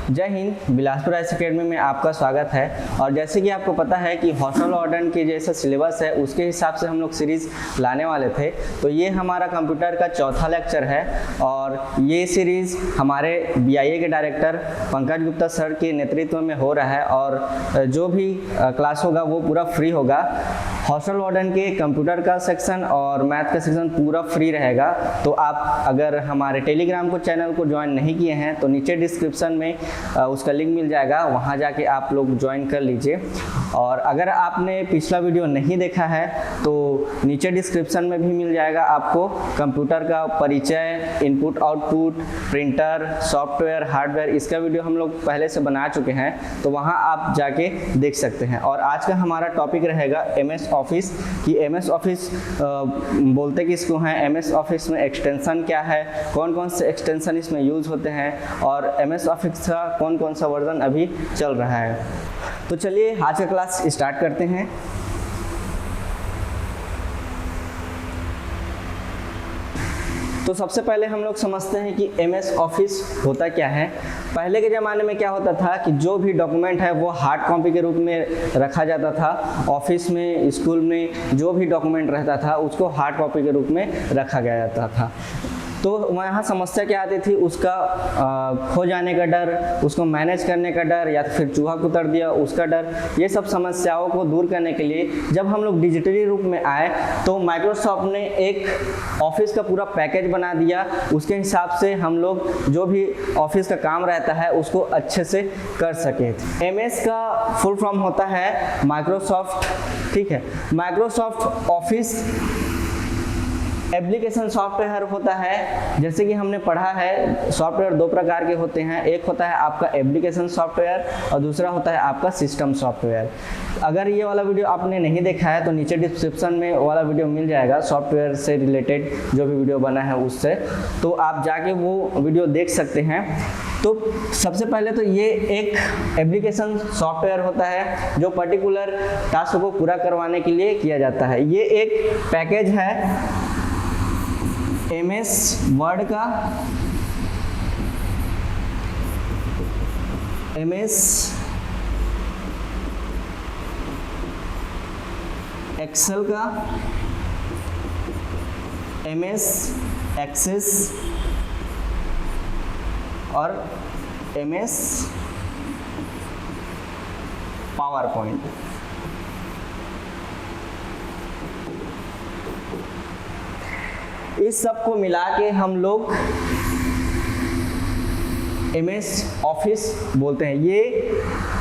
जय Hind. Bilaspur IAS academy में आपका स्वागत है। और जैसे कि आपको पता है कि हॉस्टल वार्डन के जैसा सिलेबस है उसके हिसाब से हम लोग सीरीज़ लाने वाले थे। तो ये हमारा कंप्यूटर का चौथा लेक्चर है और ये सीरीज़ हमारे बीआईए के डायरेक्टर पंकज गुप्ता सर के नेतृत्व में हो रहा है और जो भी क्लास होगा वो पूरा फ्री होगा। हॉस्टल वार्डन के कंप्यूटर का सेक्शन और मैथ का सेक्शन पूरा फ्री रहेगा। तो आप अगर हमारे टेलीग्राम को चैनल को ज्वाइन नहीं किए हैं तो नीचे डिस्क्रिप्शन में उसका लिंक मिल जाएगा, वहां जाके आप लोग ज्वाइन कर लीजिए। और अगर आपने पिछला वीडियो नहीं देखा है तो नीचे डिस्क्रिप्शन में भी मिल जाएगा आपको कंप्यूटर का परिचय, input output, printer, software, hardware, इसका वीडियो हम लोग पहले से बना चुके हैं, तो वहां आप जाके देख सकते हैं। और आज का हमारा टॉपिक रहेगा एमएस ऑफिस कि एमएस ऑफिस बोलते किसको हैं, एमएस ऑफिस में एक्सटेंशन क्या है, कौन कौन से एक्सटेंशन इसमें यूज़ होते हैं और एमएस ऑफिस का कौन कौन सा वर्जन अभी चल रहा है। तो चलिए आज का क्लास स्टार्ट करते हैं। तो सबसे पहले हम लोग समझते हैं कि एमएस ऑफिस होता क्या है। पहले के ज़माने में क्या होता था कि जो भी डॉक्यूमेंट है वो हार्ड कॉपी के रूप में रखा जाता था। ऑफिस में, स्कूल में जो भी डॉक्यूमेंट रहता था उसको हार्ड कॉपी के रूप में रखा गया जाता था। तो वहाँ समस्या क्या आती थी, उसका खो जाने का डर, उसको मैनेज करने का डर, या फिर चूहा कुतर दिया उसका डर। ये सब समस्याओं को दूर करने के लिए जब हम लोग डिजिटली रूप में आए तो माइक्रोसॉफ्ट ने एक ऑफिस का पूरा पैकेज बना दिया। उसके हिसाब से हम लोग जो भी ऑफिस का काम रहता है उसको अच्छे से कर सके। एमएस का फुल फॉर्म होता है माइक्रोसॉफ्ट, ठीक है। माइक्रोसॉफ्ट ऑफिस एप्लीकेशन सॉफ्टवेयर होता है। जैसे कि हमने पढ़ा है सॉफ्टवेयर दो प्रकार के होते हैं, एक होता है आपका एप्लीकेशन सॉफ्टवेयर और दूसरा होता है आपका सिस्टम सॉफ्टवेयर। अगर ये वाला वीडियो आपने नहीं देखा है तो नीचे डिस्क्रिप्शन में वाला वीडियो मिल जाएगा, सॉफ्टवेयर से रिलेटेड जो भी वीडियो बना है उससे, तो आप जाके वो वीडियो देख सकते हैं। तो सबसे पहले तो ये एक एप्लीकेशन सॉफ्टवेयर होता है जो पर्टिकुलर टास्क को पूरा करवाने के लिए किया जाता है। ये एक पैकेज है एमएस वर्ड का, एमएस एक्सेल का, एमएस एक्सेस और एमएस पावर पॉइंट। इस सब को मिला के हम लोग एमएस ऑफिस बोलते हैं। ये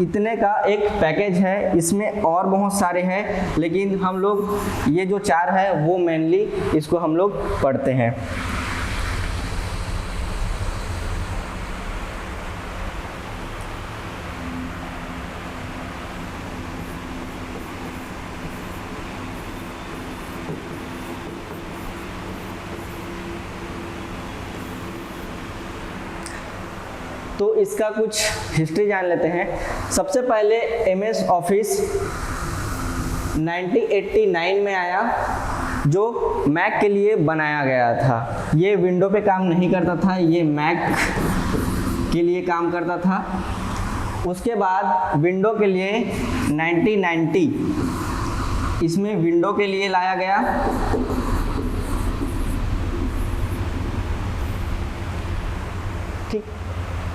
इतने का एक पैकेज है, इसमें और बहुत सारे हैं लेकिन हम लोग ये जो चार है वो मेनली इसको हम लोग पढ़ते हैं। तो इसका कुछ हिस्ट्री जान लेते हैं। सबसे पहले एमएस ऑफिस 1989 में आया, जो मैक के लिए बनाया गया था। ये विंडो पे काम नहीं करता था, ये मैक के लिए काम करता था। उसके बाद विंडो के लिए 1990 इसमें विंडो के लिए लाया गया। ठीक,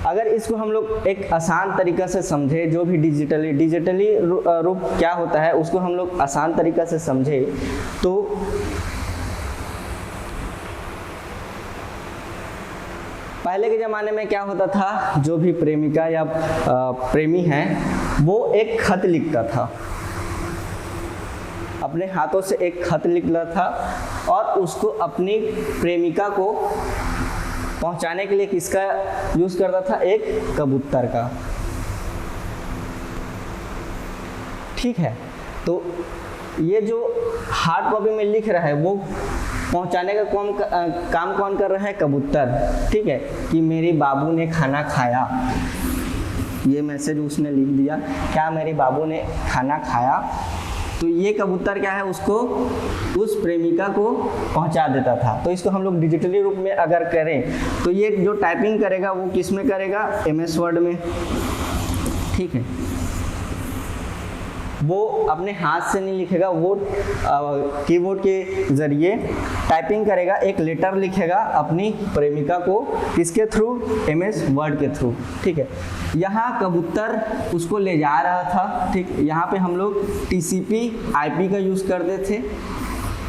अगर इसको हम लोग एक आसान तरीका से समझे, जो भी डिजिटली रूप क्या होता है उसको हम लोग आसान तरीका से समझे तो पहले के ज़माने में क्या होता था, जो भी प्रेमिका या प्रेमी है वो एक खत लिखता था, अपने हाथों से एक खत लिखता था और उसको अपनी प्रेमिका को पहुंचाने के लिए किसका यूज करता था, एक कबूतर का। ठीक है, तो ये जो हार्ड कॉपी में लिख रहा है वो पहुंचाने का काम कौन कर रहा है, कबूतर। ठीक है, कि मेरे बाबू ने खाना खाया, ये मैसेज उसने लिख दिया, क्या मेरे बाबू ने खाना खाया। तो ये कबूतर क्या है, उसको उस प्रेमिका को पहुंचा देता था। तो इसको हम लोग डिजिटली रूप में अगर करें तो ये जो टाइपिंग करेगा वो किस में करेगा, MS वर्ड में, ठीक है। वो अपने हाथ से नहीं लिखेगा, वो कीबोर्ड के जरिए टाइपिंग करेगा, एक लेटर लिखेगा अपनी प्रेमिका को, किसके थ्रू, MS वर्ड के थ्रू, ठीक है। यहाँ कबूतर उसको ले जा रहा था, ठीक। यहाँ पे हम लोग TCP IP का यूज़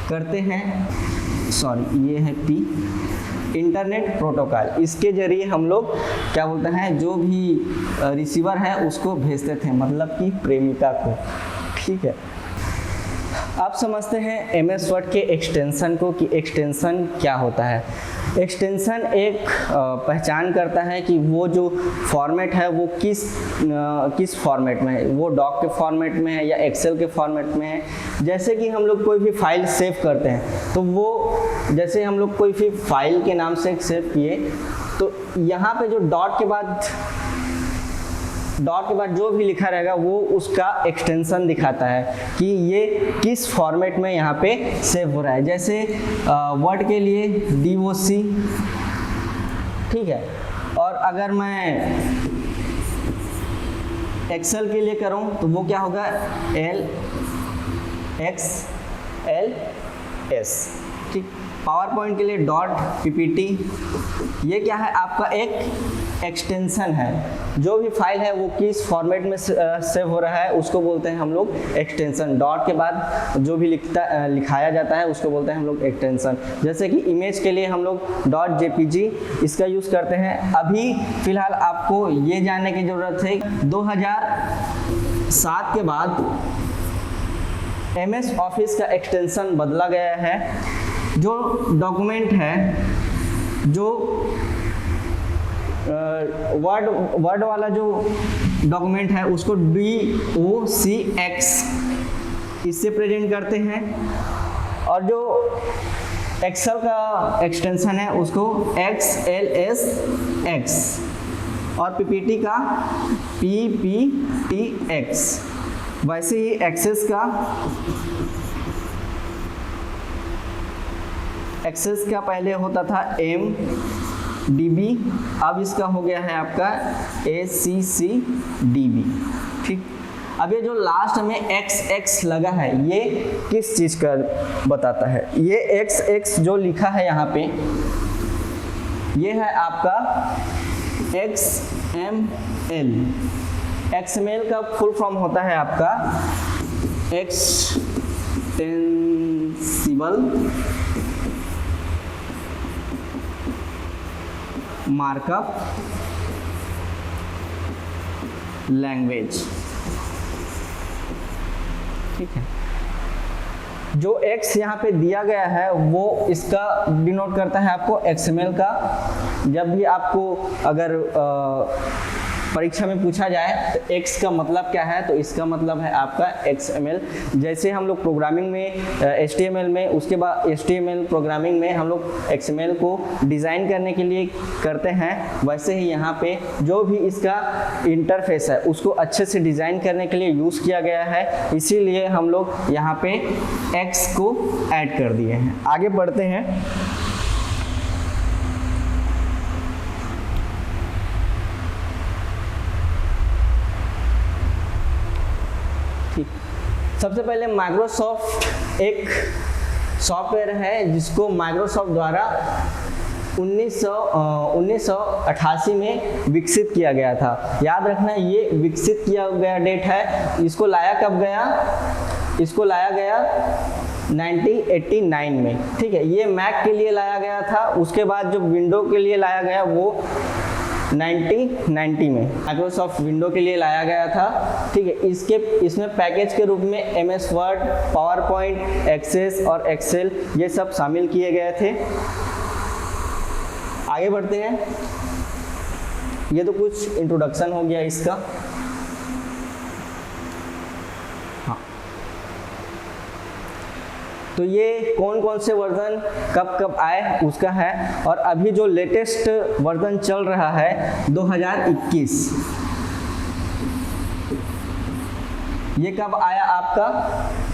करते हैं, सॉरी ये है P, इंटरनेट प्रोटोकॉल। इसके जरिए हम लोग क्या बोलते हैं, जो भी रिसीवर है उसको भेजते थे, मतलब कि प्रेमिका को, ठीक है। आप समझते हैं MS वर्ड के एक्सटेंशन को, कि एक्सटेंशन क्या होता है। एक्सटेंशन एक पहचान करता है कि वो जो फॉर्मेट है वो किस फॉर्मेट में है, वो डॉक के फॉर्मेट में है या एक्सेल के फॉर्मेट में है। जैसे कि हम लोग कोई भी फाइल सेव करते हैं तो वो, जैसे हम लोग कोई भी फाइल के नाम से सेव किए, तो यहाँ पे जो डॉट के बाद जो भी लिखा रहेगा वो उसका एक्सटेंशन दिखाता है कि ये किस फॉर्मेट में यहाँ पे सेव हो रहा है। जैसे वर्ड के लिए DOC, ठीक है। और अगर मैं एक्सेल के लिए करूँ तो वो क्या होगा, LXLS, ठीक। पावर पॉइंट के लिए .PPT, ये क्या है, आपका एक एक्सटेंशन है। जो भी फाइल है वो किस फॉर्मेट में सेव हो रहा है उसको बोलते हैं हम लोग एक्सटेंशन। डॉट के बाद जो भी लिखाया जाता है उसको बोलते हैं हम लोग एक्सटेंशन। जैसे कि इमेज के लिए हम लोग .jpg इसका यूज़ करते हैं। अभी फिलहाल आपको ये जानने की ज़रूरत है, 2007 के बाद MS ऑफिस का एक्सटेंशन बदला गया है। जो डॉक्यूमेंट है, जो वर्ड वाला जो डॉक्यूमेंट है उसको DOCX इससे प्रेजेंट करते हैं, और जो एक्सेल का एक्सटेंशन है उसको XLSX, और PPT का PPTX। वैसे ही एक्सेस का पहले होता था MDB, अब इसका हो गया है आपका ACCDB, ठीक। अब ये जो लास्ट में XX लगा है ये किस चीज़ का बताता है, ये XX जो लिखा है यहाँ पे, ये है आपका XML। XML का फुल फॉर्म होता है आपका एक्सटेंसिबल मार्कअप लैंग्वेज, ठीक है। जो X यहाँ पे दिया गया है वो इसका डिनोट करता है आपको XML का। जब भी आपको अगर परीक्षा में पूछा जाए तो X का मतलब क्या है, तो इसका मतलब है आपका XML। जैसे हम लोग प्रोग्रामिंग में HTML में, उसके बाद HTML प्रोग्रामिंग में हम लोग XML को डिज़ाइन करने के लिए करते हैं, वैसे ही यहाँ पे जो भी इसका इंटरफेस है उसको अच्छे से डिज़ाइन करने के लिए यूज़ किया गया है, इसीलिए हम लोग यहाँ पे X को ऐड कर दिए हैं। आगे बढ़ते हैं। सबसे पहले माइक्रोसॉफ्ट एक सॉफ्टवेयर है जिसको माइक्रोसॉफ्ट द्वारा 1988 में विकसित किया गया था। याद रखना ये विकसित किया गया डेट है। इसको लाया कब गया, इसको लाया गया 1989 में, ठीक है। ये मैक के लिए लाया गया था, उसके बाद जो विंडो के लिए लाया गया वो 1990 में माइक्रोसॉफ्ट विंडो के लिए लाया गया था, ठीक है। इसमें पैकेज के रूप में MS Word, PowerPoint, Access और एक्सेल ये सब शामिल किए गए थे। आगे बढ़ते हैं। ये तो कुछ इंट्रोडक्शन हो गया इसका। हाँ, तो ये कौन कौन से वर्जन कब कब आए उसका है, और अभी जो लेटेस्ट वर्जन चल रहा है 2021, ये कब आया आपका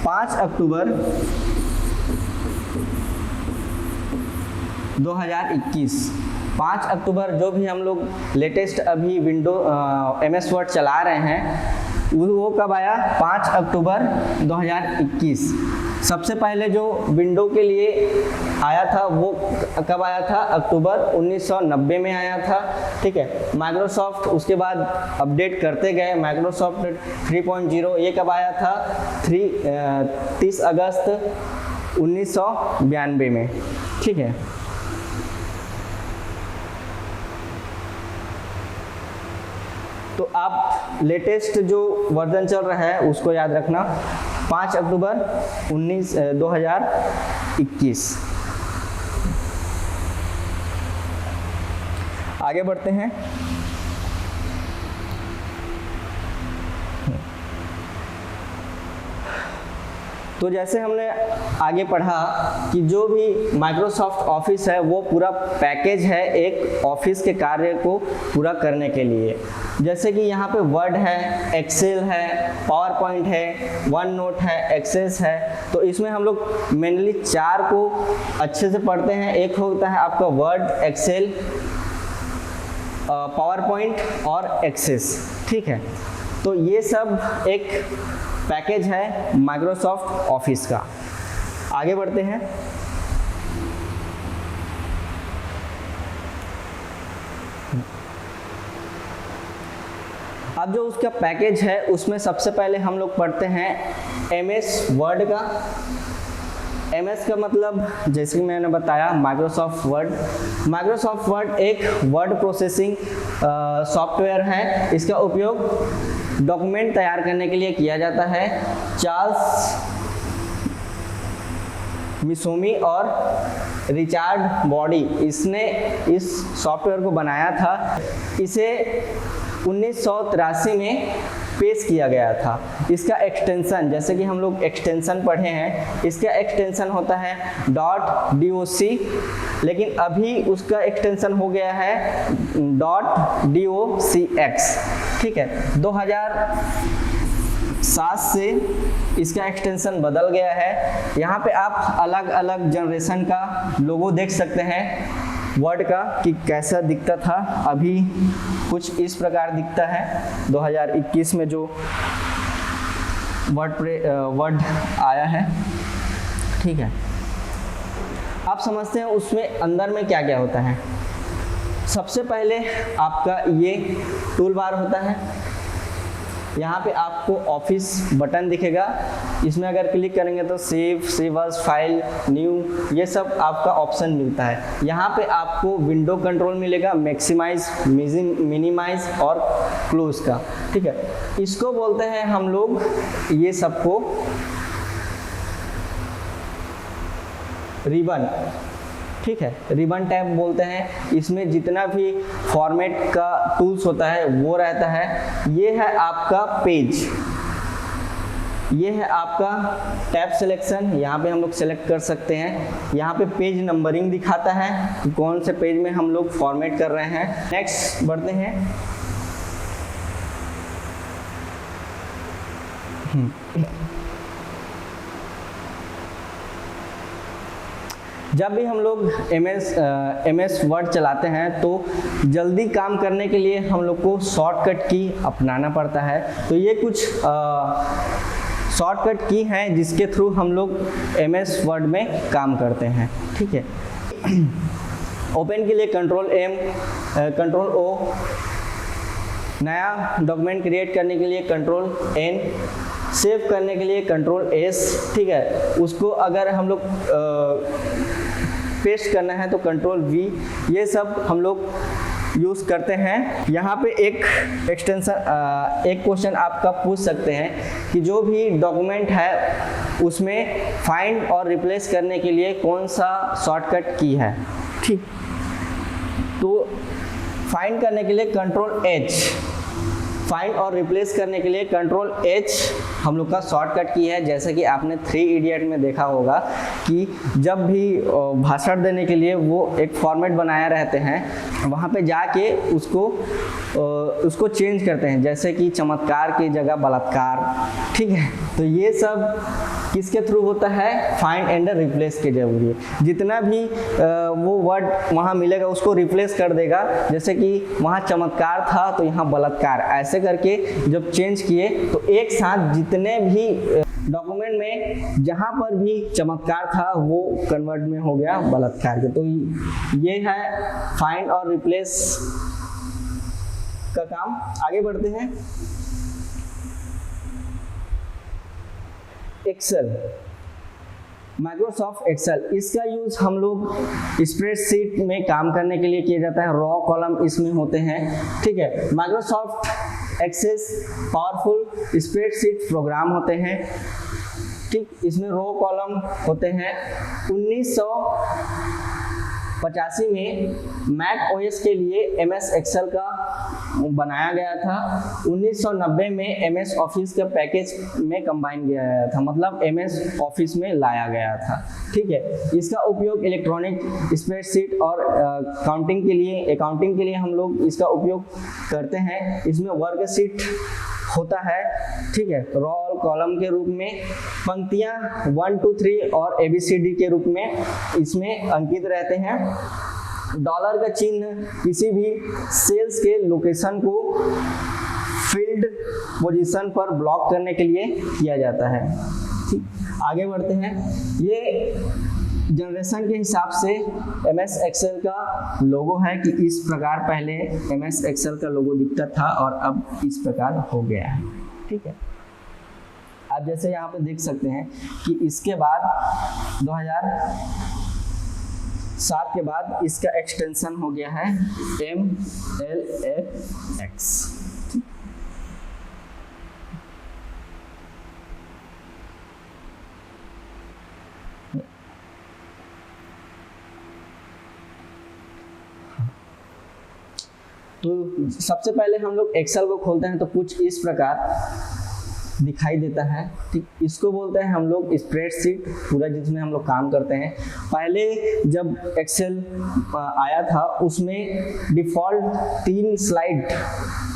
5 अक्टूबर 2021। 5 अक्टूबर जो भी हम लोग लेटेस्ट अभी विंडो MS वर्ड चला रहे हैं वो कब आया 5 अक्टूबर 2021। सबसे पहले जो विंडो के लिए आया था वो कब आया था, अक्टूबर 1990 में आया था। ठीक है, माइक्रोसॉफ्ट उसके बाद अपडेट करते गए। माइक्रोसॉफ्ट 3.0 ये कब आया था 30 अगस्त 1992 में। ठीक है, तो आप लेटेस्ट जो वर्जन चल रहा है उसको याद रखना, 5 अक्टूबर 2021। आगे बढ़ते हैं। तो जैसे हमने आगे पढ़ा कि जो भी माइक्रोसॉफ्ट ऑफिस है वो पूरा पैकेज है एक ऑफिस के कार्य को पूरा करने के लिए। जैसे कि यहाँ पे वर्ड है, एक्सेल है, पावर पॉइंट है, वन नोट है, एक्सेस है। तो इसमें हम लोग मेनली 4 को अच्छे से पढ़ते हैं। एक होता है आपका वर्ड, एक्सेल, पावर पॉइंट और एक्सेस। ठीक है, तो ये सब एक पैकेज है माइक्रोसॉफ्ट ऑफिस का। आगे बढ़ते हैं। अब जो उसका पैकेज है उसमें सबसे पहले हम लोग पढ़ते हैं MS वर्ड का। MS का मतलब जैसे कि मैंने बताया माइक्रोसॉफ्ट वर्ड। माइक्रोसॉफ्ट वर्ड एक वर्ड प्रोसेसिंग सॉफ्टवेयर है। इसका उपयोग डॉक्यूमेंट तैयार करने के लिए किया जाता है। चार्ल्स मिसोमी और रिचार्ड बॉडी इसने इस सॉफ्टवेयर को बनाया था। इसे 1983 में पेश किया गया था। इसका एक्सटेंशन, जैसे कि हम लोग एक्सटेंशन पढ़े हैं, इसका एक्सटेंशन होता है .doc, लेकिन अभी उसका एक्सटेंशन हो गया है .docx। ठीक है, 2007 से इसका एक्सटेंशन बदल गया है। यहाँ पे आप अलग अलग जनरेशन का लोगो देख सकते हैं वर्ड का कि कैसा दिखता था। अभी कुछ इस प्रकार दिखता है 2021 में जो वर्ड आया है। ठीक है, आप समझते हैं उसमें अंदर में क्या क्या होता है। सबसे पहले आपका ये टूल बार होता है। यहाँ पे आपको ऑफिस बटन दिखेगा। इसमें अगर क्लिक करेंगे तो save, save as, file, new, ये सब आपका ऑप्शन मिलता है। यहाँ पे आपको विंडो कंट्रोल मिलेगा, मैक्सिमाइज, मिनिमाइज और क्लोज का। ठीक है, इसको बोलते हैं हम लोग ये सबको रिबन। ठीक है, रिबन टैब बोलते हैं। इसमें जितना भी फॉर्मेट का टूल्स होता है वो रहता है। ये है आपका पेज, ये है आपका टैब सिलेक्शन। यहाँ पे हम लोग सेलेक्ट कर सकते हैं। यहाँ पे पेज नंबरिंग दिखाता है कि कौन से पेज में हम लोग फॉर्मेट कर रहे हैं। नेक्स्ट बढ़ते हैं। जब भी हम लोग MS वर्ड चलाते हैं तो जल्दी काम करने के लिए हम लोग को शॉर्टकट की अपनाना पड़ता है। तो ये कुछ शॉर्टकट की हैं जिसके थ्रू हम लोग MS वर्ड में काम करते हैं। ठीक है, ओपन के लिए Ctrl+M, Ctrl+O, नया डॉक्यूमेंट क्रिएट करने के लिए Ctrl+N, सेव करने के लिए Ctrl+S। ठीक है, उसको अगर हम लोग पेस्ट करना है तो Ctrl+V। ये सब हम लोग यूज़ करते हैं। यहाँ पे एक एक्सटेंशन, एक क्वेश्चन आपका पूछ सकते हैं कि जो भी डॉक्यूमेंट है उसमें फाइंड और रिप्लेस करने के लिए कौन सा शॉर्टकट की है। ठीक, तो फाइंड करने के लिए Ctrl+H, फाइंड और रिप्लेस करने के लिए कंट्रोल H हम लोग का शॉर्टकट की है। जैसे कि आपने 3 इडियट में देखा होगा कि जब भी भाषण देने के लिए वो एक फॉर्मेट बनाया रहते हैं, वहाँ पे जाके उसको चेंज करते हैं, जैसे कि चमत्कार की जगह बलात्कार, ठीक है। तो ये सब किसके थ्रू होता है? फाइंड एंड रिप्लेस के जरिए। जितना भी वो वर्ड वहाँ मिलेगा उसको रिप्लेस कर देगा। जैसे कि वहाँ चमत्कार था तो यहाँ बलात्कार, ऐसे करके जब चेंज किए तो एक साथ जितने भी डॉक्यूमेंट में जहाँ पर भी चमत्कार था वो कन्वर्ट में हो गया बलात्कार के। तो ये है फाइंड और रिप्लेस का काम। आगे बढ़ते हैं। एक्सेल, माइक्रोसॉफ्ट एक्सेल, इसका यूज हम लोग स्प्रेडशीट में काम करने के लिए किया जाता है। रॉ कॉलम इसमें होते हैं, ठीक है। Microsoft Access powerful spreadsheet program होते हैं, ठीक। इसमें रॉ कॉलम होते हैं। 1985 में मैक ओएस के लिए MS एक्सेल का बनाया गया था। 1990 में MS ऑफिस के पैकेज में कंबाइन किया गया था, मतलब MS ऑफिस में लाया गया था, ठीक है। इसका उपयोग इलेक्ट्रॉनिक स्प्रेडशीट और अकाउंटिंग के लिए हम लोग इसका उपयोग करते हैं। इसमें वर्कशीट होता है, ठीक है, रॉ कॉलम के रूप में। पंक्तियां 1 2 3 और ABCD के रूप में इसमें अंकित रहते हैं। डॉलर का चिन्ह किसी भी सेल्स के लोकेशन को फील्ड पोजीशन पर ब्लॉक करने के लिए किया जाता है, ठीक। आगे बढ़ते हैं। ये जनरेशन के हिसाब से MS एक्सेल का लोगो है कि इस प्रकार पहले MS एक्सेल का लोगो दिखता था और अब इस प्रकार हो गया है, ठीक है। आप जैसे यहाँ पे देख सकते हैं कि इसके बाद 2007 के बाद इसका एक्सटेंशन हो गया है MLFX। तो सबसे पहले हम लोग एक्सेल को खोलते हैं तो कुछ इस प्रकार दिखाई देता है, ठीक। इसको बोलते हैं हम लोग स्प्रेडशीट, पूरा जिसमें हम लोग काम करते हैं। पहले जब एक्सेल आया था उसमें डिफ़ॉल्ट 3 स्लाइड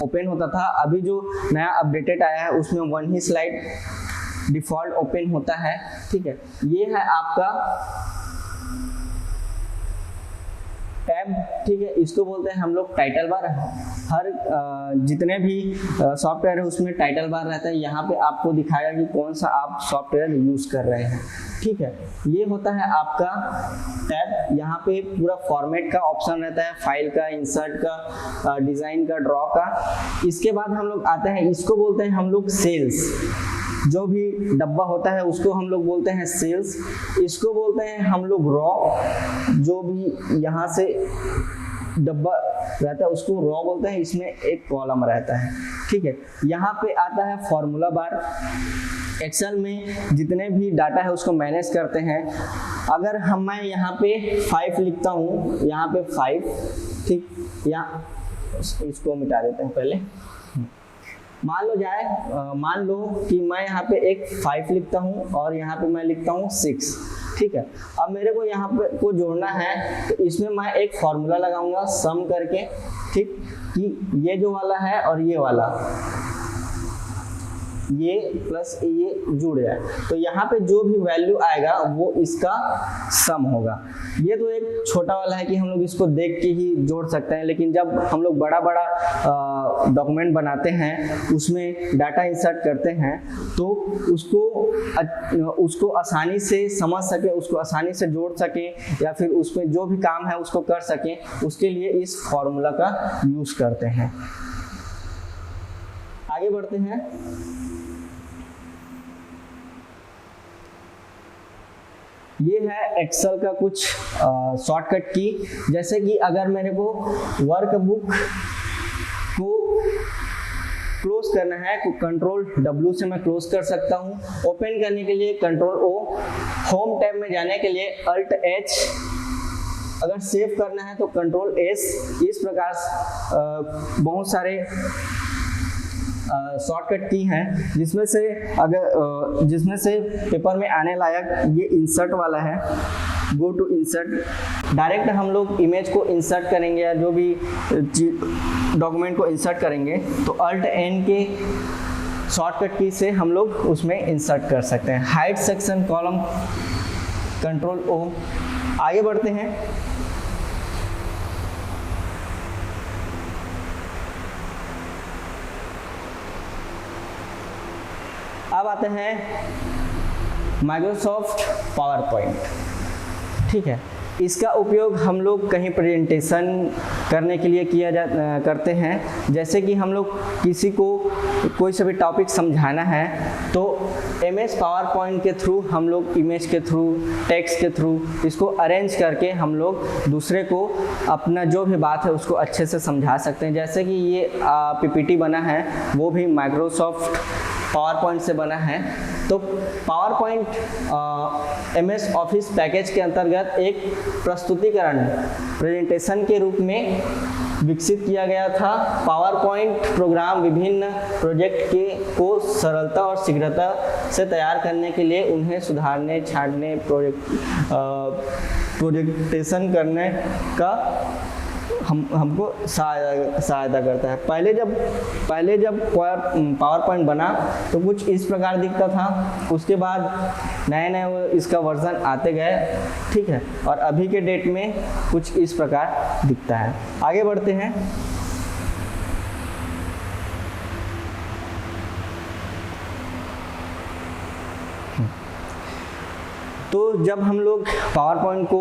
ओपन होता था। अभी जो नया अपडेटेड आया है उसमें 1 ही स्लाइड डिफ़ॉल्ट ओपन होता है, ठीक है। ये है आपका टैब, ठीक है। इसको बोलते हैं हम लोग टाइटल बार। हर जितने भी सॉफ्टवेयर है उसमें टाइटल बार रहता है। यहाँ पे आपको दिखाएगा कि कौन सा आप सॉफ्टवेयर यूज कर रहे हैं, ठीक है। ये होता है आपका टैब। यहाँ पे पूरा फॉर्मेट का ऑप्शन रहता है, फाइल का, इंसर्ट का, डिजाइन का, ड्रॉ का। इसके बाद हम लोग आते हैं, इसको बोलते हैं हम लोग सेल्स। जो भी डब्बा होता है उसको हम लोग बोलते हैं सेल्स। इसको बोलते हैं हम लोग रॉ। जो भी यहाँ से डब्बा रहता है उसको रॉ बोलते हैं। इसमें एक कॉलम रहता है, ठीक है। यहाँ पे आता है फॉर्मूला बार। एक्सेल में जितने भी डाटा है उसको मैनेज करते हैं। अगर मैं यहाँ पे 5 लिखता हूँ, यहाँ पे 5, ठीक, यहाँ इसको मिटा देते हैं पहले। मान लो कि मैं यहाँ पे एक 5 लिखता हूँ और यहाँ पे मैं लिखता हूँ 6, ठीक है। अब मेरे को यहाँ पे को जोड़ना है तो इसमें मैं एक फॉर्मूला लगाऊंगा सम करके, ठीक, कि ये जो वाला है और ये वाला, ये प्लस ये जुड़ जाए तो यहाँ पे जो भी वैल्यू आएगा वो इसका सम होगा। ये तो एक छोटा वाला है कि हम लोग इसको देख के ही जोड़ सकते हैं, लेकिन जब हम लोग बड़ा डॉक्यूमेंट बनाते हैं, उसमें डाटा इंसर्ट करते हैं, तो उसको आसानी से समझ सके, उसको आसानी से जोड़ सके, या फिर उसमें जो भी काम है उसको कर सके, उसके लिए इस फॉर्मूला का यूज करते हैं। आगे बढ़ते हैं। ये है एक्सेल का कुछ शॉर्टकट की। जैसे कि अगर मेरे को वर्कबुक को क्लोज करना है तो कंट्रोल W से मैं क्लोज कर सकता हूँ। ओपन करने के लिए कंट्रोल O, होम टैब में जाने के लिए अल्ट H, अगर सेव करना है तो कंट्रोल S। इस प्रकार बहुत सारे शॉर्टकट की हैं, जिसमें से पेपर में आने लायक ये इंसर्ट वाला है, गो टू इंसर्ट। डायरेक्ट हम लोग इमेज को इंसर्ट करेंगे या जो भी डॉक्यूमेंट को इंसर्ट करेंगे तो अल्ट एन के शॉर्टकट की से हम लोग उसमें इंसर्ट कर सकते हैं। Hide section column control O. आगे बढ़ते हैं। अब आते हैं माइक्रोसॉफ्ट पावर पॉइंट। ठीक है, इसका उपयोग हम लोग कहीं प्रेजेंटेशन करने के लिए करते हैं। जैसे कि हम लोग किसी को कोई सा भी टॉपिक समझाना है तो MS पावर पॉइंट के थ्रू हम लोग इमेज के थ्रू, टेक्स्ट के थ्रू इसको अरेंज करके हम लोग दूसरे को अपना जो भी बात है उसको अच्छे से समझा सकते हैं। जैसे कि ये PPT बना है वो भी माइक्रोसॉफ्ट पावर पॉइंट से बना है। तो power point MS office package के अंतर्गत एक प्रस्तुतिकरण प्रेजेंटेशन के रूप में विकसित किया गया था। पावर पॉइंट प्रोग्राम विभिन्न प्रोजेक्ट को सरलता और शीघ्रता से तैयार करने के लिए उन्हें सुधारने, छांटने, प्रोजेक्टेशन करने का हमको सहायता करता है। पहले जब पावर पॉइंट बना तो कुछ इस प्रकार दिखता था, उसके बाद नए इसका वर्जन आते गए। ठीक है, और अभी के डेट में कुछ इस प्रकार दिखता है। आगे बढ़ते हैं। तो जब हम लोग पावर पॉइंट को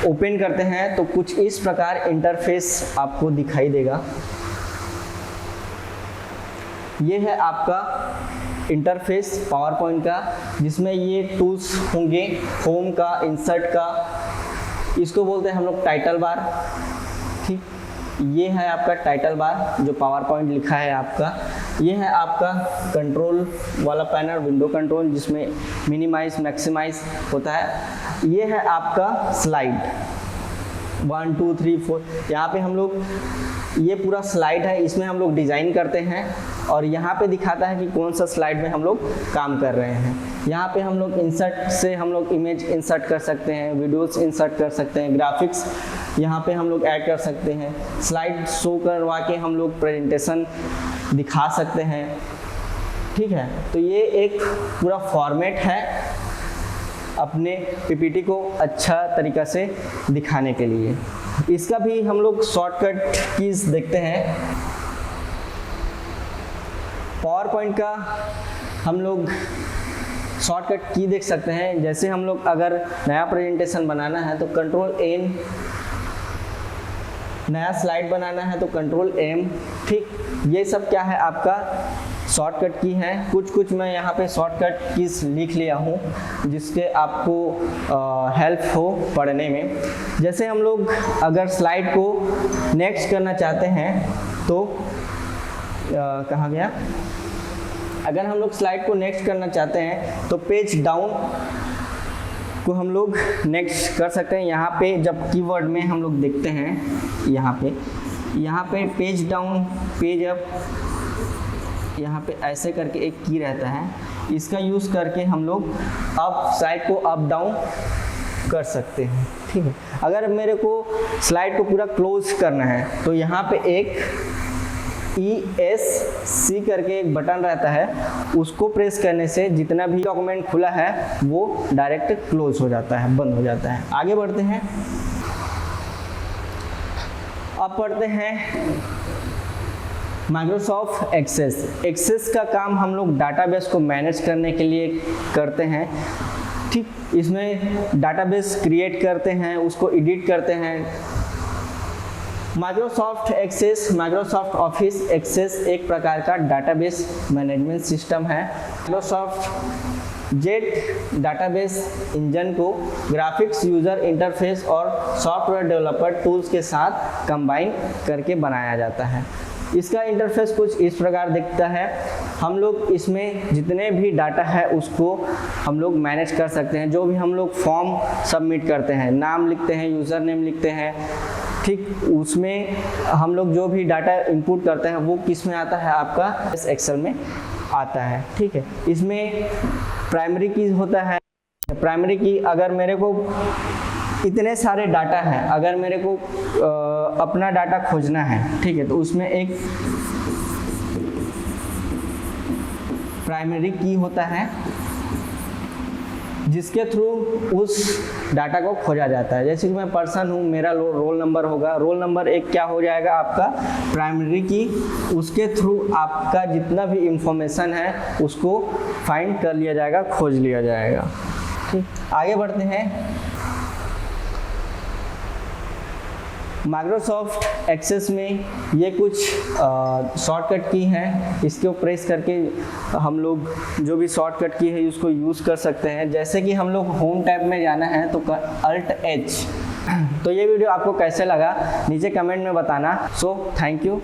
ओपन करते हैं तो कुछ इस प्रकार इंटरफेस आपको दिखाई देगा। ये है आपका इंटरफेस पावर पॉइंट का, जिसमें ये टूल्स होंगे, होम का, इंसर्ट का, इसको बोलते हैं हम लोग टाइटल बार। ठीक, ये है आपका टाइटल बार जो पावर पॉइंट लिखा है आपका। ये है आपका कंट्रोल वाला पैनल, विंडो कंट्रोल, जिसमें मिनिमाइज, मैक्सिमाइज होता है। ये है आपका स्लाइड 1 2 3 4। यहाँ पे हम लोग, ये पूरा स्लाइड है, इसमें हम लोग डिज़ाइन करते हैं और यहाँ पे दिखाता है कि कौन सा स्लाइड में हम लोग काम कर रहे हैं। यहाँ पे हम लोग इंसर्ट से हम लोग इमेज इंसर्ट कर सकते हैं, वीडियोस इंसर्ट कर सकते हैं, ग्राफिक्स यहाँ पे हम लोग ऐड कर सकते हैं, स्लाइड शो करवा के हम लोग प्रेजेंटेशन दिखा सकते हैं। ठीक है, तो ये एक पूरा फॉर्मेट है अपने PPT को अच्छा तरीक़ा से दिखाने के लिए। इसका भी हम लोग शॉर्टकट कीज देखते हैं। पावर पॉइंट का हम लोग शॉर्टकट की देख सकते हैं। जैसे हम लोग अगर नया प्रेजेंटेशन बनाना है तो कंट्रोल-N, नया स्लाइड बनाना है तो कंट्रोल-M। ठीक, ये सब क्या है आपका शॉर्टकट की है। कुछ मैं यहाँ पे शॉर्टकट कीज लिख लिया हूँ जिसके आपको हेल्प हो पढ़ने में। जैसे हम लोग अगर स्लाइड को नेक्स्ट करना चाहते हैं तो कहाँ गया, अगर हम लोग स्लाइड को नेक्स्ट करना चाहते हैं तो पेज डाउन को हम लोग नेक्स्ट कर सकते हैं। यहाँ पे जब कीवर्ड में हम लोग देखते हैं, यहाँ पे पेज डाउन, पेज अप, यहाँ पे ऐसे करके एक की रहता है, इसका यूज़ करके हम लोग अप साइड को अप डाउन कर सकते हैं। ठीक है, अगर मेरे को स्लाइड को पूरा क्लोज करना है तो यहाँ पे एक ESC करके एक बटन रहता है, उसको प्रेस करने से जितना भी डॉक्यूमेंट खुला है वो डायरेक्ट क्लोज हो जाता है, बंद हो जाता है। आगे बढ़ते हैं। अब पढ़ते हैं माइक्रोसॉफ्ट एक्सेस का काम हम लोग डाटाबेस को मैनेज करने के लिए करते हैं। ठीक, इसमें डाटाबेस क्रिएट करते हैं, उसको एडिट करते हैं। माइक्रोसॉफ्ट ऑफिस एक्सेस एक प्रकार का डाटाबेस मैनेजमेंट सिस्टम है। माइक्रोसॉफ्ट जेट डाटाबेस इंजन को ग्राफिक्स, यूज़र इंटरफेस और सॉफ्टवेयर डेवलपर टूल्स के साथ कंबाइन करके बनाया जाता है। इसका इंटरफेस कुछ इस प्रकार दिखता है। हम लोग इसमें जितने भी डाटा है उसको हम लोग मैनेज कर सकते हैं। जो भी हम लोग फॉर्म सबमिट करते हैं, नाम लिखते हैं, यूज़र नेम लिखते हैं, ठीक उसमें हम लोग जो भी डाटा इनपुट करते हैं वो किस में आता है, आपका एक्सेल में आता है। ठीक है, इसमें प्राइमरी की होता है। प्राइमरी की अगर मेरे को इतने सारे डाटा हैं, अगर मेरे को अपना डाटा खोजना है, ठीक है, तो उसमें एक प्राइमरी की होता है जिसके थ्रू उस डाटा को खोजा जाता है। जैसे कि मैं पर्सन हूँ, मेरा रोल नंबर होगा, रोल नंबर एक क्या हो जाएगा आपका प्राइमरी की, उसके थ्रू आपका जितना भी इंफॉर्मेशन है उसको फाइंड कर लिया जाएगा, खोज लिया जाएगा। ठीक, आगे बढ़ते हैं। माइक्रोसॉफ्ट एक्सेस में ये कुछ शॉर्टकट की हैं, इसको प्रेस करके हम लोग जो भी शॉर्टकट की है उसको यूज़ कर सकते हैं। जैसे कि हम लोग होम टैब में जाना है तो Alt H। तो ये वीडियो आपको कैसे लगा नीचे कमेंट में बताना। So thank you.